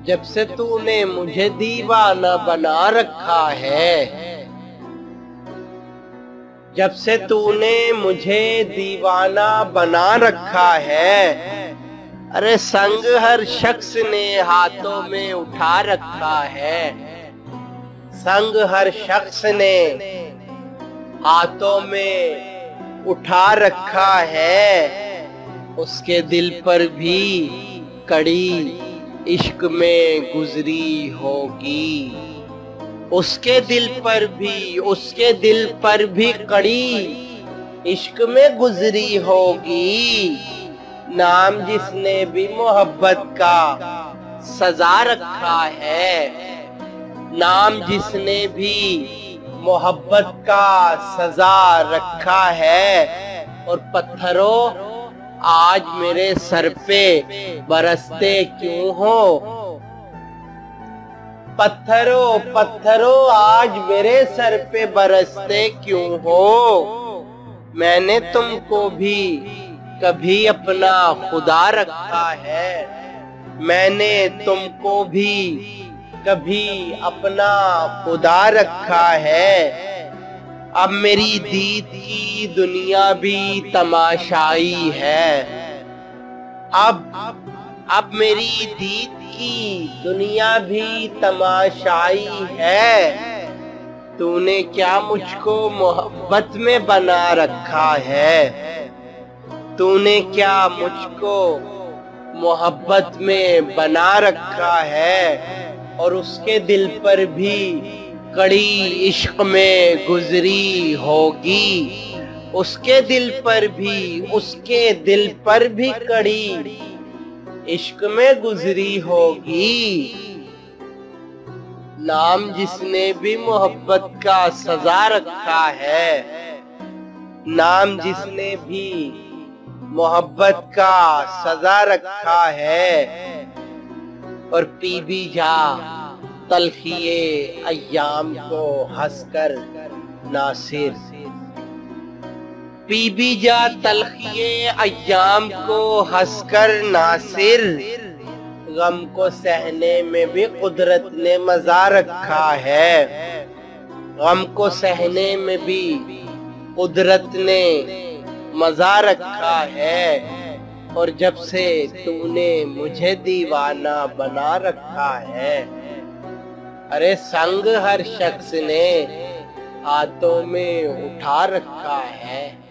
जब से तूने मुझे दीवाना बना रखा है, जब से तूने मुझे दीवाना बना रखा है, अरे संग हर शख्स ने हाथों में उठा रखा है, संग हर शख्स ने हाथों में उठा रखा है। उसके दिल पर भी कड़ी इश्क में गुजरी होगी, उसके दिल पर भी कड़ी इश्क में गुजरी होगी। नाम जिसने भी मोहब्बत का सजा रखा है, नाम जिसने भी मोहब्बत का सजा रखा है। और पत्थरों आज मेरे सर पे बरसते क्यों हो, पत्थरों पत्थरों आज मेरे सर पे बरसते क्यों हो। मैंने तुमको भी कभी अपना खुदा रखा है, मैंने तुमको भी कभी अपना खुदा रखा है। अब मेरी दीद की दुनिया भी तमाशाई है, अब मेरी दीद की दुनिया भी तमाशाई है। तूने क्या मुझको मोहब्बत में बना रखा है, तूने क्या मुझको मोहब्बत में बना रखा है। और उसके दिल पर भी कड़ी इश्क में गुजरी होगी, उसके दिल पर भी कड़ी इश्क में गुजरी होगी। नाम जिसने भी मोहब्बत का सजा रखा है, नाम जिसने भी मोहब्बत का सजा रखा है। और पी भी जा तलखिए अय्याम को हंसकर नासिर, पी भी जा तलखिए अय्याम को हंसकर नासिर। गम को सहने में भी कुदरत ने मजा रखा है, गम को सहने में भी कुदरत ने मजा रखा है। और जब से तूने मुझे दीवाना बना रखा है, अरे संग हर शख्स ने हाथों में उठा रखा है।